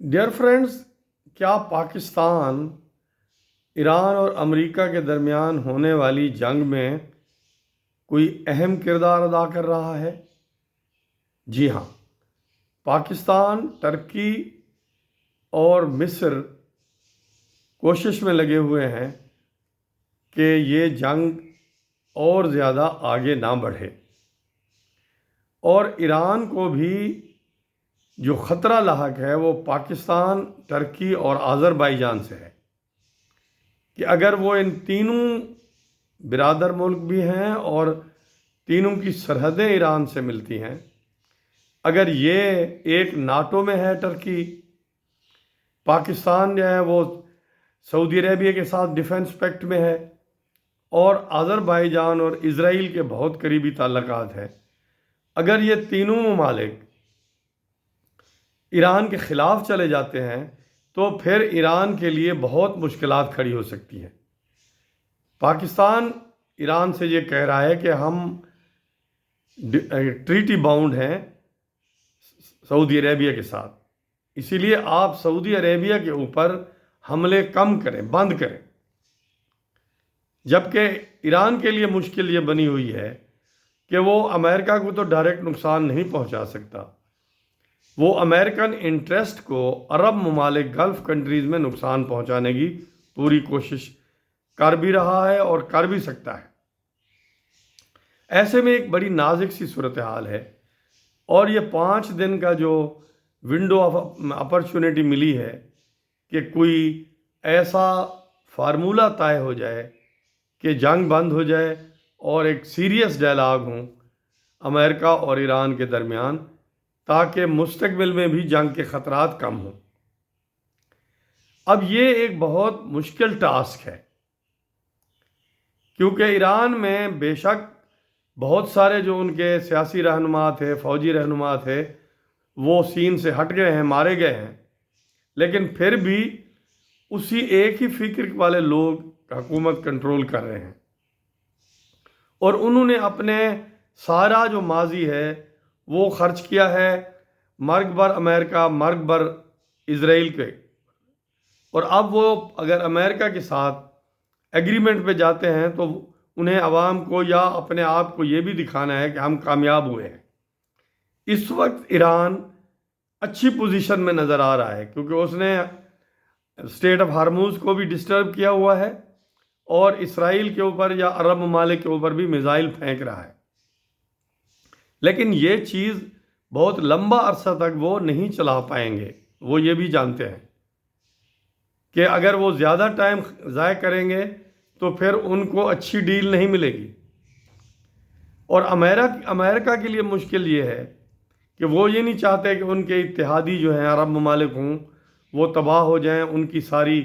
Dear friends, کیا پاکستان ایران اور امریکہ کے درمیان ہونے والی جنگ میں کوئی اہم کردار ادا کر رہا ہے؟ جی ہاں، پاکستان، ترکی اور مصر کوشش میں لگے ہوئے ہیں کہ یہ جنگ اور زیادہ آگے نہ بڑھے، اور ایران کو بھی جو خطرہ لاحق ہے وہ پاکستان، ترکی اور آذربائیجان سے ہے کہ اگر وہ ان تینوں برادر ملک بھی ہیں اور تینوں کی سرحدیں ایران سے ملتی ہیں، اگر یہ ایک ناٹو میں ہے، ترکی، پاکستان جو ہے وہ سعودی عربیہ کے ساتھ ڈیفنس پیکٹ میں ہے، اور آذربائیجان اور اسرائیل کے بہت قریبی تعلقات ہیں، اگر یہ تینوں ممالک ایران کے خلاف چلے جاتے ہیں تو پھر ایران کے لیے بہت مشکلات کھڑی ہو سکتی ہیں۔ پاکستان ایران سے یہ کہہ رہا ہے کہ ہم ٹریٹی باؤنڈ ہیں سعودی عربیہ کے ساتھ، اسی لیے آپ سعودی عربیہ کے اوپر حملے کم کریں، بند کریں، جبکہ ایران کے لیے مشکل یہ بنی ہوئی ہے کہ وہ امریکہ کو تو ڈائریکٹ نقصان نہیں پہنچا سکتا، وہ امریکن انٹرسٹ کو عرب ممالک، گلف کنٹریز میں نقصان پہنچانے کی پوری کوشش کر بھی رہا ہے اور کر بھی سکتا ہے۔ ایسے میں ایک بڑی نازک سی صورتحال ہے، اور یہ 5 دن کا جو ونڈو آف اپرچونٹی ملی ہے کہ کوئی ایسا فارمولہ طے ہو جائے کہ جنگ بند ہو جائے اور ایک سیریس ڈائلاگ ہوں امریکہ اور ایران کے درمیان، تاکہ مستقبل میں بھی جنگ کے خطرات کم ہوں۔ اب یہ ایک بہت مشکل ٹاسک ہے، کیونکہ ایران میں بے شک بہت سارے جو ان کے سیاسی رہنما تھے، فوجی رہنما تھے، وہ سین سے ہٹ گئے ہیں، مارے گئے ہیں، لیکن پھر بھی اسی ایک ہی فکر والے لوگ حکومت کنٹرول کر رہے ہیں، اور انہوں نے اپنے سارا جو ماضی ہے وہ خرچ کیا ہے مرگ بر امریکہ، مرگ بر اسرائیل کے، اور اب وہ اگر امریکہ کے ساتھ ایگریمنٹ پہ جاتے ہیں تو انہیں عوام کو یا اپنے آپ کو یہ بھی دکھانا ہے کہ ہم کامیاب ہوئے ہیں۔ اس وقت ایران اچھی پوزیشن میں نظر آ رہا ہے، کیونکہ اس نے اسٹریٹ آف ہارموز کو بھی ڈسٹرب کیا ہوا ہے، اور اسرائیل کے اوپر یا عرب ممالک کے اوپر بھی میزائل پھینک رہا ہے، لیکن یہ چیز بہت لمبا عرصہ تک وہ نہیں چلا پائیں گے۔ وہ یہ بھی جانتے ہیں کہ اگر وہ زیادہ ٹائم ضائع کریں گے تو پھر ان کو اچھی ڈیل نہیں ملے گی، اور امریکہ کے لیے مشکل یہ ہے کہ وہ یہ نہیں چاہتے کہ ان کے اتحادی جو ہیں عرب ممالک ہوں وہ تباہ ہو جائیں، ان کی ساری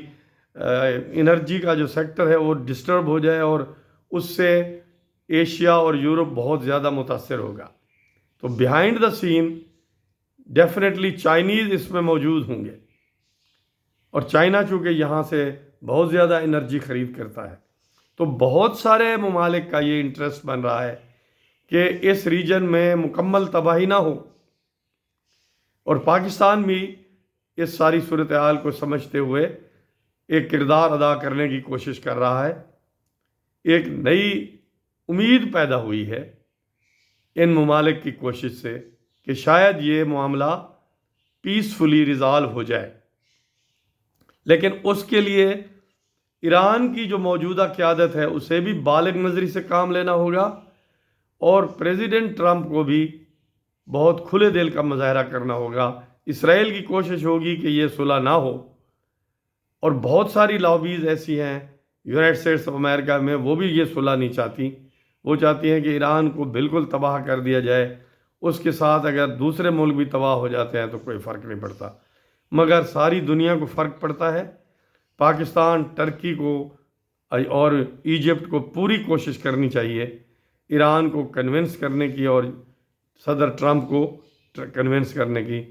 انرجی کا جو سیکٹر ہے وہ ڈسٹرب ہو جائے، اور اس سے ایشیا اور یورپ بہت زیادہ متاثر ہوگا۔ تو behind the scene definitely Chinese اس میں موجود ہوں گے، اور چائنا چونکہ یہاں سے بہت زیادہ انرجی خرید کرتا ہے، تو بہت سارے ممالک کا یہ انٹرسٹ بن رہا ہے کہ اس ریجن میں مکمل تباہی نہ ہو، اور پاکستان بھی اس ساری صورتحال کو سمجھتے ہوئے ایک کردار ادا کرنے کی کوشش کر رہا ہے۔ ایک نئی امید پیدا ہوئی ہے ان ممالک کی کوشش سے کہ شاید یہ معاملہ پیسفلی ریزالو ہو جائے، لیکن اس کے لیے ایران کی جو موجودہ قیادت ہے اسے بھی بالغ نظری سے کام لینا ہوگا، اور پریزیڈنٹ ٹرمپ کو بھی بہت کھلے دل کا مظاہرہ کرنا ہوگا۔ اسرائیل کی کوشش ہوگی کہ یہ صلح نہ ہو، اور بہت ساری لابیز ایسی ہیں یونائٹڈ اسٹیٹس آف امریکہ میں، وہ بھی یہ صلح نہیں چاہتی، وہ چاہتی ہیں کہ ایران کو بالکل تباہ کر دیا جائے، اس کے ساتھ اگر دوسرے ملک بھی تباہ ہو جاتے ہیں تو کوئی فرق نہیں پڑتا، مگر ساری دنیا کو فرق پڑتا ہے۔ پاکستان، ترکی کو اور ایجپٹ کو پوری کوشش کرنی چاہیے ایران کو کنونس کرنے کی، اور صدر ٹرمپ کو کنونس کرنے کی،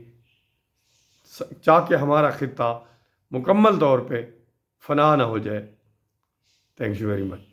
تاکہ ہمارا خطہ مکمل طور پہ فنا نہ ہو جائے۔ Thank you very much.